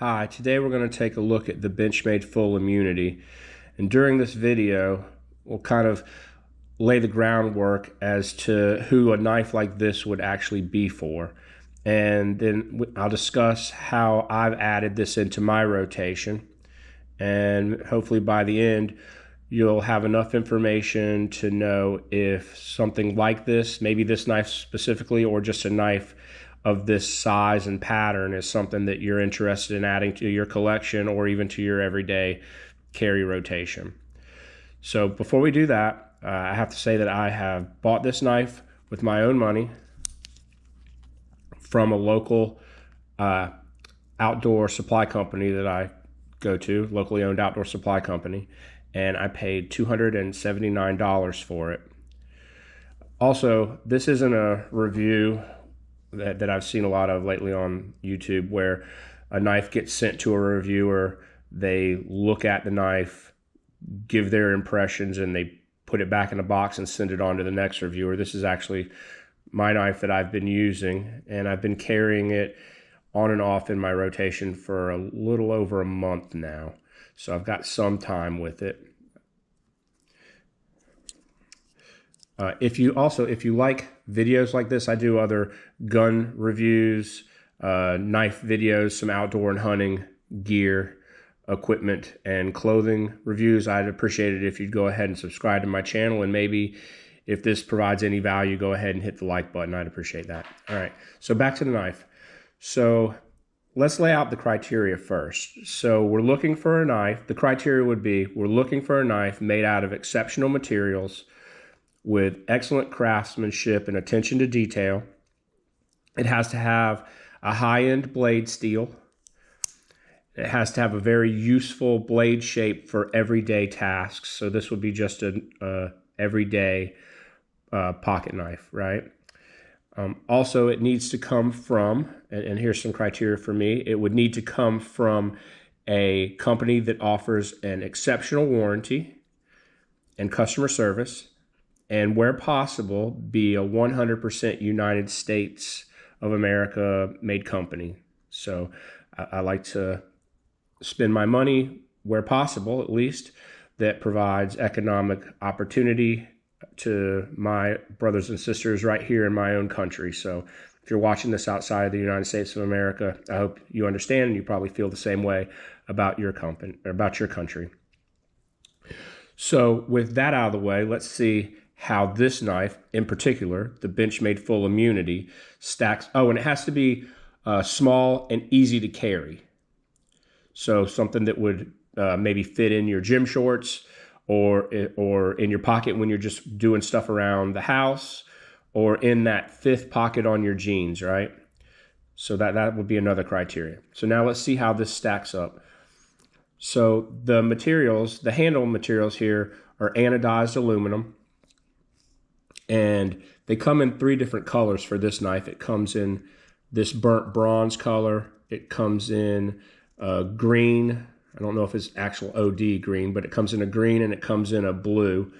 Hi, today we're going to take a look at the Benchmade Full Immunity, and during this video we'll kind of lay the groundwork as to who a knife like this would actually be for, and then I'll discuss how I've added this into my rotation, and hopefully by the end you'll have enough information to know if something like this, maybe this knife specifically or just a knife of this size and pattern, is something that you're interested in adding to your collection or even to your everyday carry rotation. So before we do that, I have to say that I have bought this knife with my own money from a local outdoor supply company that I go to, locally owned outdoor supply company, and I paid $279 for it. Also, this isn't a review that I've seen a lot of lately on YouTube, where a knife gets sent to a reviewer, they look at the knife, give their impressions, and they put it back in a box and send it on to the next reviewer. This is actually my knife that I've been using, and I've been carrying it on and off in my rotation for a little over a month now. So I've got some time with it. If you like videos like this, I do other gun reviews, knife videos, some outdoor and hunting gear, equipment, and clothing reviews. I'd appreciate it if you'd go ahead and subscribe to my channel, and maybe if this provides any value, go ahead and hit the like button. I'd appreciate that. All right, so back to the knife. So let's lay out the criteria first. So we're looking for a knife. The criteria would be, we're looking for a knife made out of exceptional materials with excellent craftsmanship and attention to detail. It has to have a high-end blade steel. It has to have a very useful blade shape for everyday tasks. So this would be just an everyday pocket knife, right? Also, it needs to come from, and here's some criteria for me, it would need to come from a company that offers an exceptional warranty and customer service, and where possible, be a 100% United States of America made company. So I like to spend my money where possible, at least, that provides economic opportunity to my brothers and sisters right here in my own country. So if you're watching this outside of the United States of America, I hope you understand, and you probably feel the same way about your company or about your country. So with that out of the way, let's see how this knife, in particular, the Benchmade Full Immunity, stacks. Oh, and it has to be small and easy to carry. So something that would maybe fit in your gym shorts, or in your pocket when you're just doing stuff around the house, or in that fifth pocket on your jeans, right? So that would be another criteria. So now let's see how this stacks up. So the materials, the handle materials here are anodized aluminum, and they come in 3 different colors for this knife. It comes in this burnt bronze color. It comes in green. I don't know if it's actual OD green, but it comes in a green, and it comes in a blue.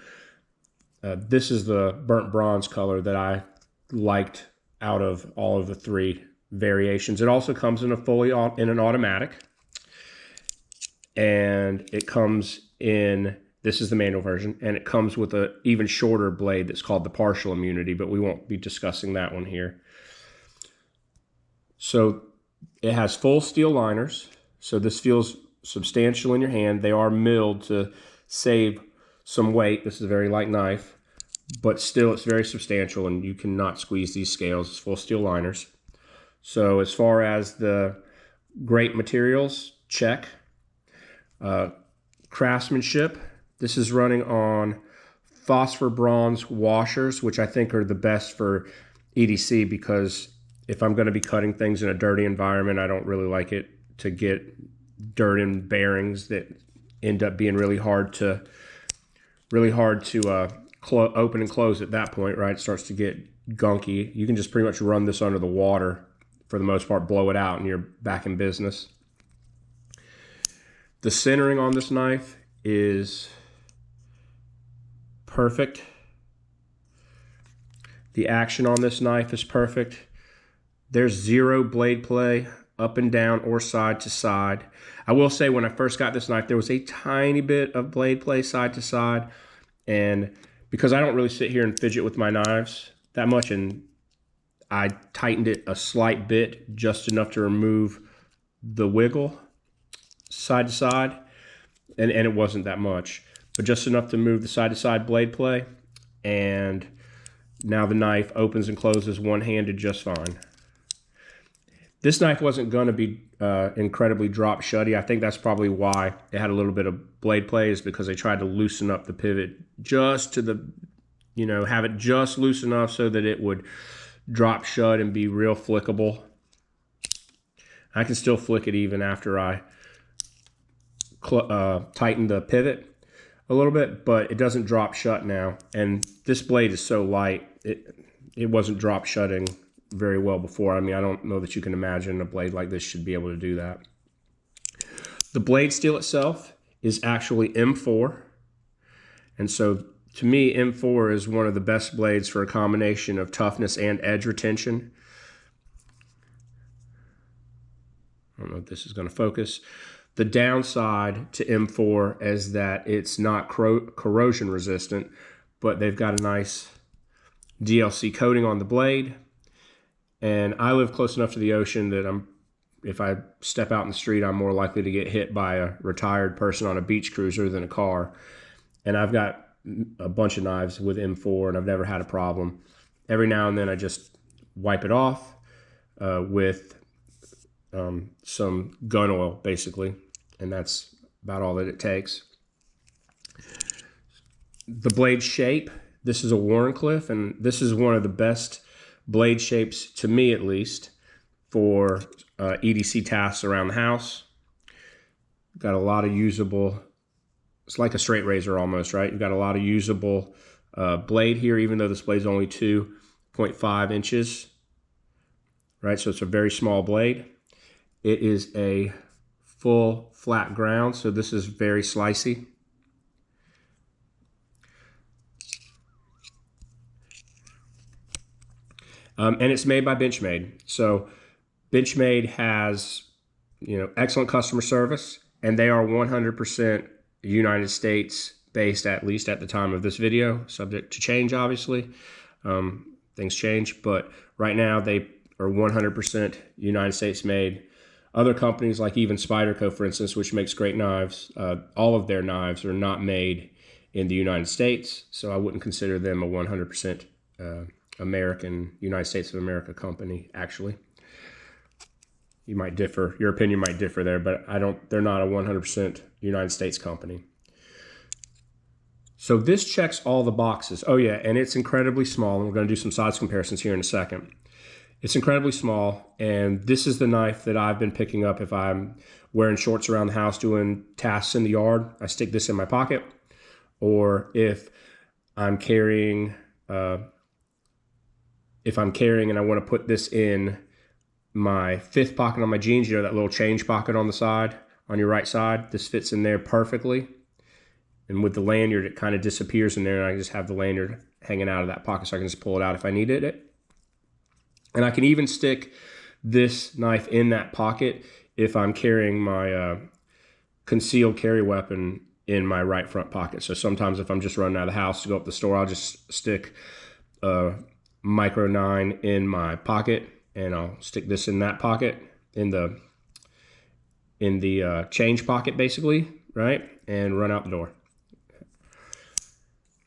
This is the burnt bronze color that I liked out of all of the 3 variations. It also comes in in an automatic, and it comes in, this is the manual version, and it comes with an even shorter blade that's called the partial immunity, but we won't be discussing that one here. So it has full steel liners, so this feels substantial in your hand. They are milled to save some weight. This is a very light knife, but still it's very substantial, and you cannot squeeze these scales. It's full steel liners. So as far as the great materials, check. Craftsmanship, this is running on phosphor bronze washers, which I think are the best for EDC, because if I'm going to be cutting things in a dirty environment, I don't really like it to get dirt and bearings that end up being really hard to open and close at that point, right? It starts to get gunky. You can just pretty much run this under the water for the most part, blow it out, and you're back in business. The centering on this knife is perfect. The action on this knife is perfect. There's zero blade play up and down or side to side. I will say when I first got this knife, there was a tiny bit of blade play side to side. And because I don't really sit here and fidget with my knives that much, and I tightened it a slight bit, just enough to remove the wiggle side to side. And it wasn't that much, but just enough to move the side to side blade play. And now the knife opens and closes one-handed just fine. This knife wasn't going to be incredibly drop shutty. I think that's probably why it had a little bit of blade play, is because they tried to loosen up the pivot just to the, have it just loose enough so that it would drop shut and be real flickable. I can still flick it even after I tighten the pivot a little bit, but it doesn't drop shut now. And this blade is so light, it wasn't drop shutting very well before. I mean, I don't know that you can imagine a blade like this should be able to do that. The blade steel itself is actually M4. And so to me, M4 is one of the best blades for a combination of toughness and edge retention. I don't know if this is going to focus. The downside to M4 is that it's not corrosion resistant, but they've got a nice DLC coating on the blade. And I live close enough to the ocean that if I step out in the street, I'm more likely to get hit by a retired person on a beach cruiser than a car. And I've got a bunch of knives with M4, and I've never had a problem. Every now and then I just wipe it off with some gun oil, basically. And that's about all that it takes. The blade shape, this is a Wharncliffe, and this is one of the best blade shapes, to me at least, for EDC tasks around the house. Got a lot of usable, it's like a straight razor almost, right? You've got a lot of usable blade here, even though this blade's only 2.5 inches, right? So it's a very small blade. It is a full flat ground, so this is very slicey. And it's made by Benchmade. So Benchmade has, excellent customer service, and they are 100% United States based, at least at the time of this video, subject to change, obviously. Things change, but right now they are 100% United States made. Other companies, like even Spyderco, for instance, which makes great knives, all of their knives are not made in the United States, so I wouldn't consider them a 100% American, United States of America company, actually. You might differ, your opinion might differ there, but they're not a 100% United States company. So this checks all the boxes. Oh yeah, and it's incredibly small, and we're going to do some size comparisons here in a second. It's incredibly small, and this is the knife that I've been picking up if I'm wearing shorts around the house doing tasks in the yard. I stick this in my pocket, or if I'm carrying and I want to put this in my fifth pocket on my jeans, that little change pocket on the side, on your right side, this fits in there perfectly. And with the lanyard, it kind of disappears in there, and I just have the lanyard hanging out of that pocket so I can just pull it out if I needed it. And I can even stick this knife in that pocket if I'm carrying my concealed carry weapon in my right front pocket. So sometimes if I'm just running out of the house to go up the store, I'll just stick a Micro 9 in my pocket, and I'll stick this in that pocket, in the change pocket, basically, right? And run out the door.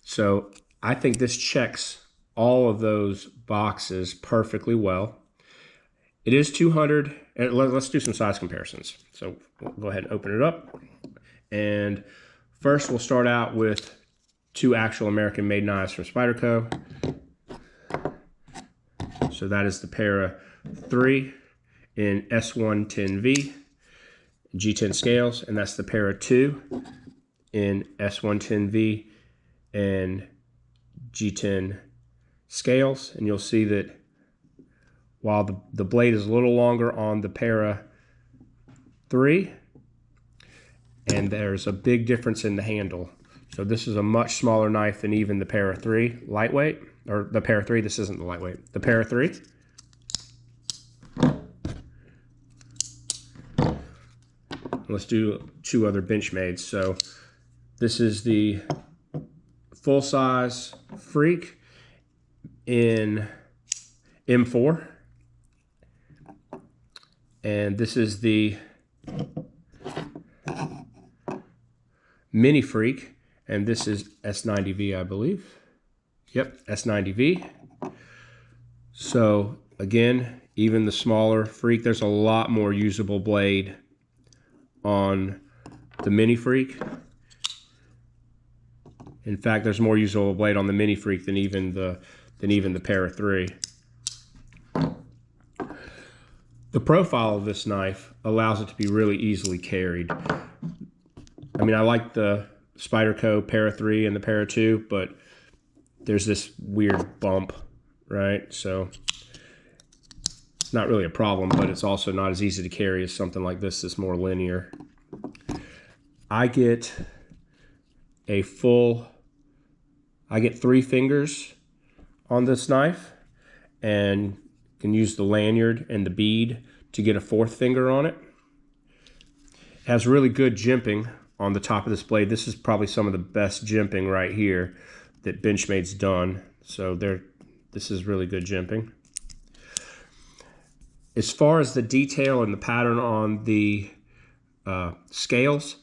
So I think this checks all of those boxes perfectly well. It is 200, and let's do some size comparisons. So we'll go ahead and open it up. And first we'll start out with two actual American made knives from Spyderco. So that is the Para 3 in S110V, G10 scales, and that's the Para 2 in S110V and G10 scales. And you'll see that while the blade is a little longer on the Para 3, and there's a big difference in the handle. So this is a much smaller knife than even the Para 3 lightweight, or the Para 3, this isn't the lightweight, the Para 3. Let's do 2 other Benchmades. So this is the full-size Freak in M4. And this is the Mini Freak, and this is S90V, I believe. Yep, S90V. So again, even the smaller Freak, there's a lot more usable blade on the Mini Freak. In fact, there's more usable blade on the Mini Freak than even the Para 3. The profile of this knife allows it to be really easily carried. I mean, I like the Spyderco Para 3 and the Para 2, but there's this weird bump, right? So it's not really a problem, but it's also not as easy to carry as something like this that's more linear. I get 3 fingers on this knife, and can use the lanyard and the bead to get a 4th finger on it. It has really good jimping on the top of this blade. This is probably some of the best jimping right here that Benchmade's done. So this is really good jimping. As far as the detail and the pattern on the scales,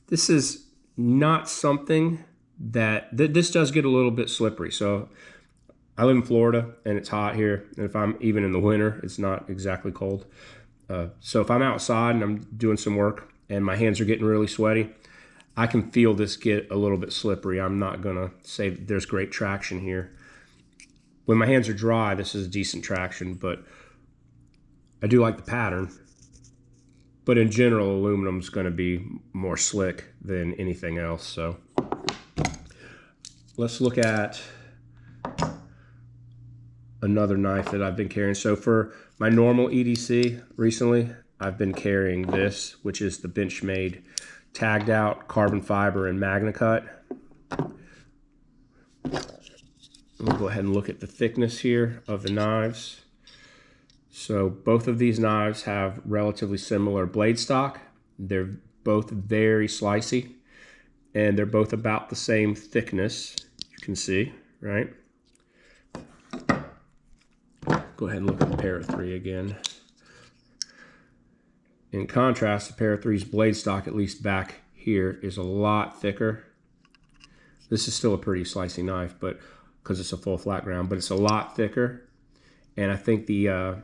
this is not something this does get a little bit slippery. So I live in Florida and it's hot here, and if I'm even in the winter, it's not exactly cold. So if I'm outside and I'm doing some work and my hands are getting really sweaty, I can feel this get a little bit slippery. I'm not gonna say there's great traction here. When my hands are dry, this is decent traction, but I do like the pattern. But in general, aluminum's gonna be more slick than anything else. So let's look at another knife that I've been carrying. So for my normal EDC recently, I've been carrying this, which is the Benchmade tagged out carbon fiber and Magna Cut. We'll go ahead and look at the thickness here of the knives. So both of these knives have relatively similar blade stock. They're both very slicey, and they're both about the same thickness, you can see, right? Go ahead and look at the Para 3 again. In contrast, the Para 3's blade stock, at least back here, is a lot thicker. This is still a pretty slicey knife, but because it's a full flat ground, but it's a lot thicker. And I think the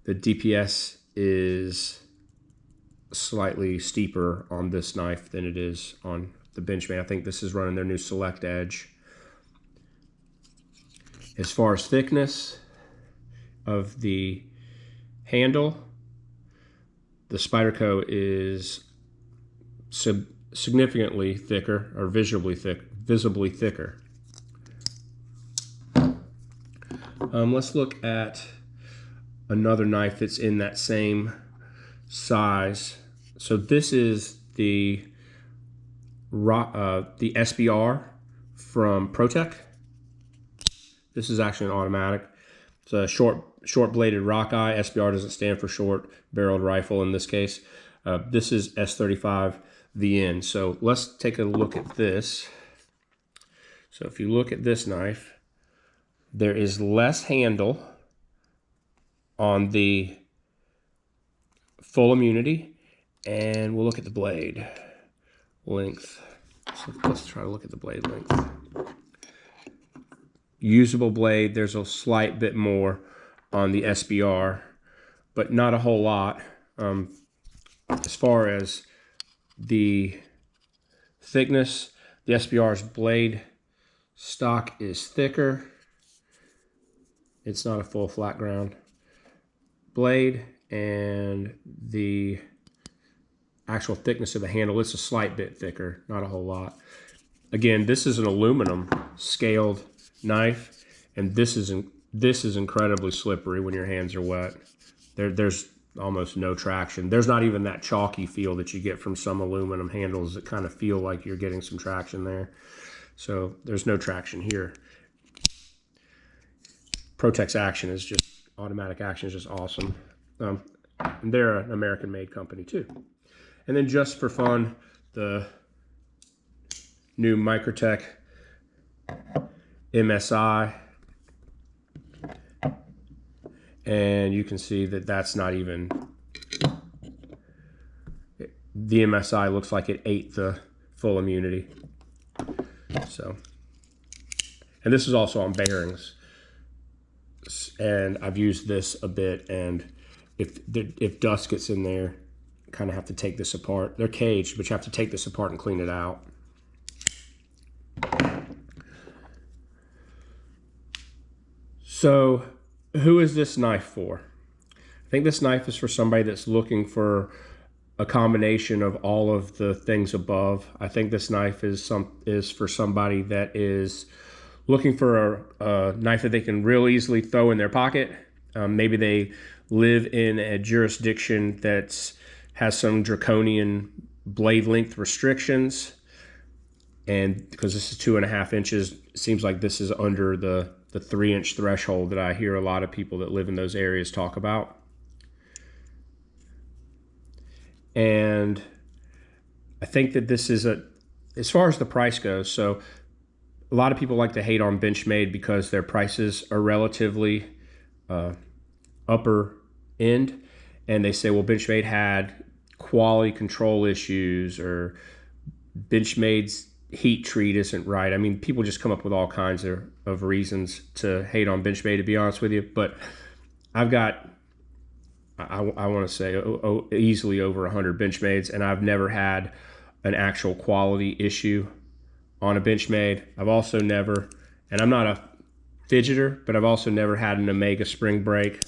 DPS is slightly steeper on this knife than it is on the Benchmade. I think this is running their new Select Edge. As far as thickness of the handle, the Spyderco is significantly thicker, or visibly thicker. Let's look at another knife that's in that same size. So this is the SBR from ProTech. This is actually an automatic. It's a short-bladed Rockeye. SBR doesn't stand for short-barreled rifle in this case. This is S35 VN. So let's take a look at this. So if you look at this knife, there is less handle on the Full Immunity, and we'll look at the blade length. So let's try to look at the blade length. Usable blade, there's a slight bit more on the SBR, but not a whole lot. As far as the thickness, the SBR's blade stock is thicker. It's not a full flat ground blade, and the actual thickness of the handle, it's a slight bit thicker, not a whole lot. Again, this is an aluminum scaled knife, and this is incredibly slippery when your hands are wet. There's almost no traction. There's not even that chalky feel that you get from some aluminum handles that kind of feel like you're getting some traction there. So there's no traction here. ProTech's action is just, automatic action is just awesome. And they're an American-made company too. And then just for fun, the new Microtech MSI. And you can see that that's not even, the MSI looks like it ate the Full Immunity. So, and this is also on bearings. And I've used this a bit, and if dust gets in there, kind of have to take this apart. They're caged, but you have to take this apart and clean it out. So, who is this knife for? I think this knife is for somebody that's looking for a combination of all of the things above. I think this knife is for somebody that is looking for a knife that they can real easily throw in their pocket. Maybe they live in a jurisdiction that has some draconian blade length restrictions, and because this is 2.5 inches, it seems like this is under the 3-inch threshold that I hear a lot of people that live in those areas talk about. And I think that this is as far as the price goes, so a lot of people like to hate on Benchmade because their prices are relatively upper end, and they say, well, Benchmade had quality control issues, or Benchmade's heat treat isn't right. I mean, people just come up with all kinds of reasons to hate on Benchmade, to be honest with you. But I've got, I want to say, easily over 100 Benchmades, and I've never had an actual quality issue on a Benchmade. I've also never, and I'm not a fidgeter, but I've also never had an Omega spring break.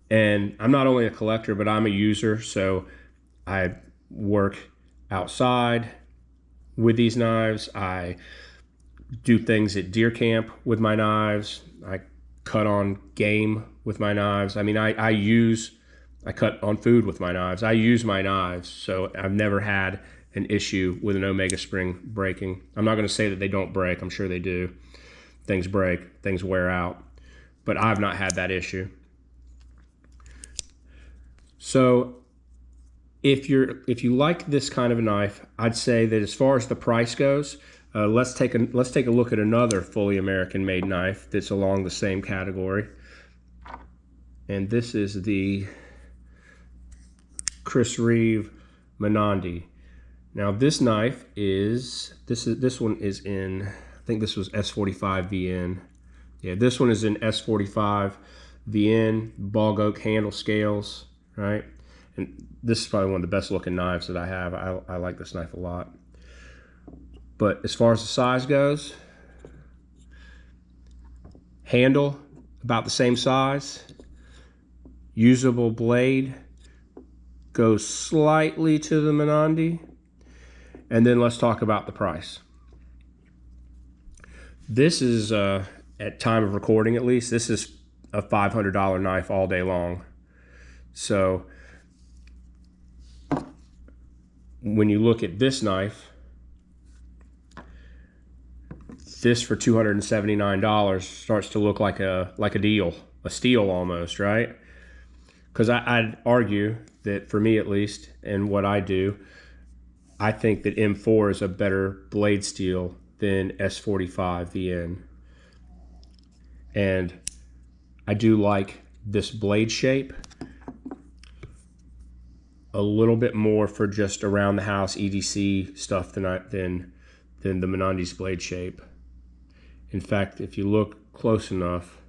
And I'm not only a collector, but I'm a user, so I work outside with these knives. I do things at deer camp with my knives. I cut on game with my knives. I mean, I cut on food with my knives. I use my knives, so I've never had an issue with an Omega spring breaking. I'm not going to say that they don't break. I'm sure they do. Things break, things wear out, but I've not had that issue. So if you like this kind of a knife, I'd say that as far as the price goes, let's take a look at another fully American-made knife that's along the same category. And this is the Chris Reeve Menandi. Now this knife is this one is in, I think this was S45 VN. Yeah, this one is in S45 VN, bog oak handle scales, right? And this is probably one of the best looking knives that I have. I like this knife a lot. But as far as the size goes, handle about the same size, usable blade goes slightly to the Menandi, and then let's talk about the price. This is, at time of recording at least, this is a $500 knife all day long. So when you look at this knife, this for $279 starts to look like a deal, a steal almost, right? Because I'd argue that, for me at least, and what I do, I think that M4 is a better blade steel than S45 VN. And I do like this blade shape a little bit more for just around the house EDC stuff than the Menandi's blade shape. In fact, if you look close enough,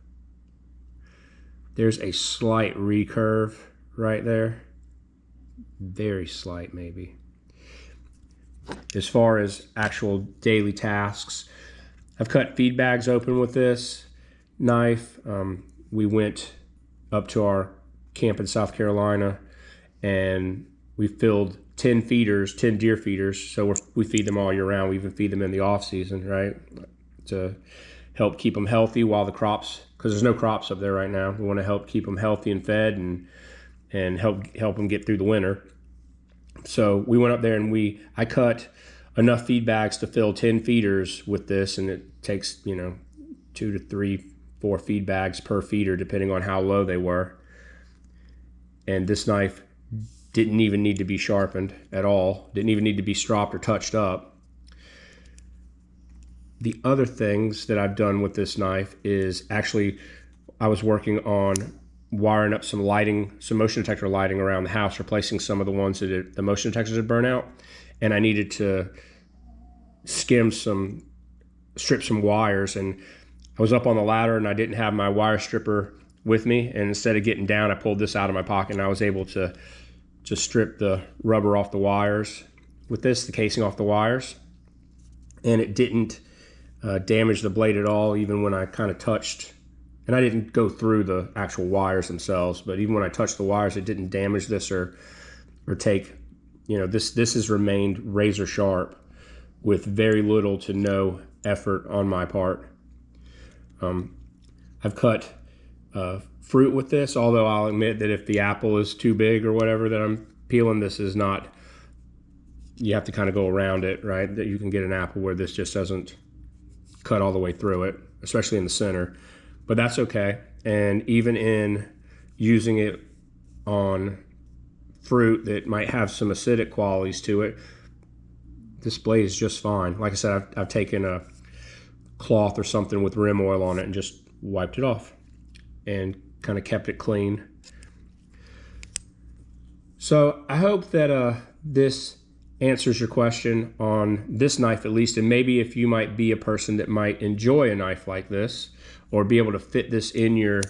there's a slight recurve right there. Very slight, maybe. As far as actual daily tasks, I've cut feed bags open with this knife. We went up to our camp in South Carolina, and we filled 10 feeders, 10 deer feeders. So we feed them all year round. We even feed them in the off season, right? To help keep them healthy while the crops, because there's no crops up there right now. We want to help keep them healthy and fed, and help them get through the winter. So we went up there and I cut enough feed bags to fill 10 feeders with this, and it takes 2 to 3, 4 feed bags per feeder depending on how low they were. and this knife didn't even need to be sharpened at all, didn't even need to be stropped or touched up. The other things that I've done with this knife is actually, I was working on wiring up some lighting, some motion detector lighting around the house, replacing some of the ones that the motion detectors had burnt out, and I needed to strip some wires, and I was up on the ladder and I didn't have my wire stripper with me, and instead of getting down, I pulled this out of my pocket and I was able to strip the rubber off the wires with this, the casing off the wires, and it didn't damage the blade at all, even when I kind of touched, and I didn't go through the actual wires themselves, but even when I touched the wires, it didn't damage this or take, you know, this has remained razor sharp with very little to no effort on my part. I've cut fruit with this, although I'll admit that if the apple is too big or whatever that I'm peeling, this is not, you have to kind of go around it, right? That you can get an apple where this just doesn't cut all the way through it, especially in the center, but that's okay. And even in using it on fruit that might have some acidic qualities to it, this blade is just fine. Like I said, I've taken a cloth or something with rim oil on it and just wiped it off and kind of kept it clean. So I hope that this answers your question on this knife at least, and maybe if you might be a person that might enjoy a knife like this or be able to fit this in your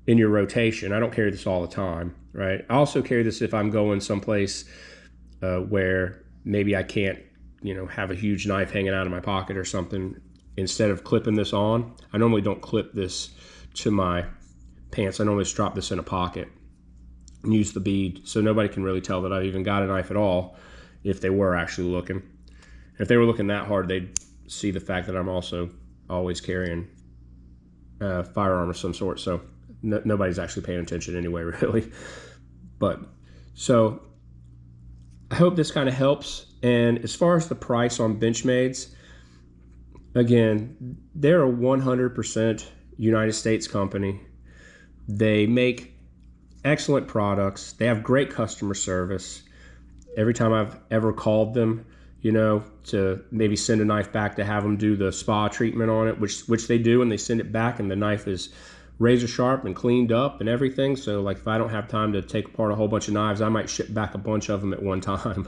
rotation. I don't carry this all the time, right? I also carry this if I'm going someplace where maybe I can't, you know, have a huge knife hanging out of my pocket or something. Instead of clipping this on, I normally don't clip this to my pants. I normally strap this in a pocket and use the bead so nobody can really tell that I've even got a knife at all if they were actually looking. And if they were looking that hard, they'd see the fact that I'm also always carrying a firearm of some sort. So nobody's actually paying attention anyway, really. But so I hope this kind of helps. And as far as the price on Benchmade's, again, they're a 100% United States company. They make excellent products. They have great customer service. Every time I've ever called them, you know, to maybe send a knife back to have them do the spa treatment on it, which they do, and they send it back and the knife is razor sharp and cleaned up and everything. So like if I don't have time to take apart a whole bunch of knives, I might ship back a bunch of them at one time.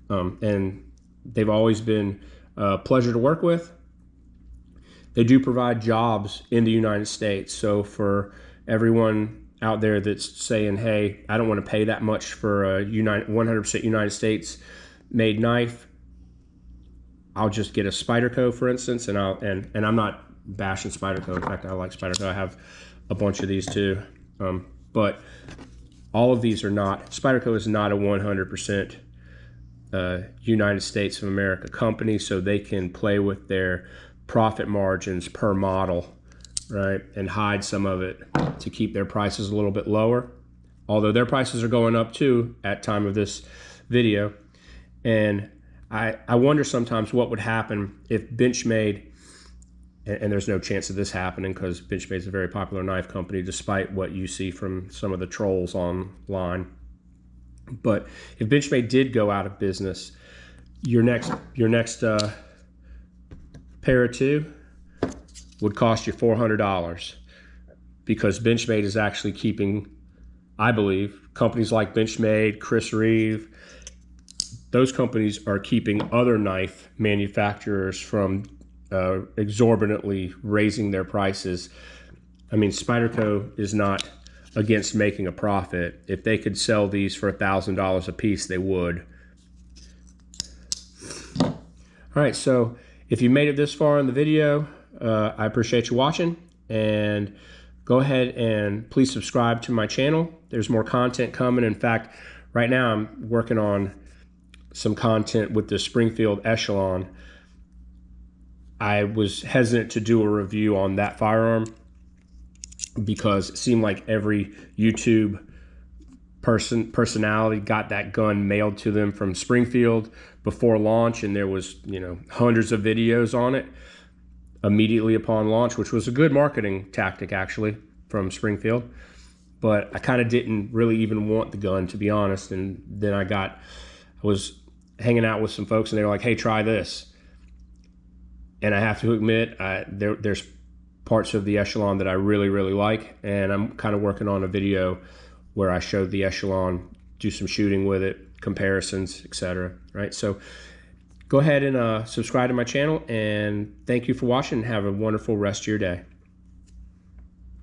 And they've always been a pleasure to work with. They do provide jobs in the United States. So for everyone out there that's saying, hey, I don't want to pay that much for a 100% United States made knife, I'll just get a Spyderco, for instance, and I'm not bashing Spyderco. In fact, I like Spyderco. I have a bunch of these too. But all of these are not, Spyderco is not a 100% United States of America company, so they can play with their profit margins per model, right, and hide some of it to keep their prices a little bit lower, although their prices are going up too at time of this video. And I wonder sometimes what would happen if Benchmade, and there's no chance of this happening because Benchmade is a very popular knife company despite what you see from some of the trolls online, but if Benchmade did go out of business, your next pair of two would cost you $400, because Benchmade is actually keeping, I believe, companies like Benchmade, Chris Reeve, those companies are keeping other knife manufacturers from exorbitantly raising their prices. I mean, Spyderco is not against making a profit. If they could sell these for $1,000 a piece, they would. All right, so if you made it this far in the video, I appreciate you watching, and go ahead and please subscribe to my channel. There's more content coming. In fact, right now I'm working on some content with the Springfield Echelon. I was hesitant to do a review on that firearm because it seemed like every YouTube personality got that gun mailed to them from Springfield before launch, and there was, you know, hundreds of videos on it immediately upon launch, which was a good marketing tactic actually from Springfield. but I kind of didn't really even want the gun, to be honest. And then I was hanging out with some folks, and they were like, hey, try this. And I have to admit, there's parts of the Echelon that I really, really like, and I'm kind of working on a video where I showed the Echelon, do some shooting with it, comparisons, etc. Right? So go ahead and subscribe to my channel, and thank you for watching. Have a wonderful rest of your day.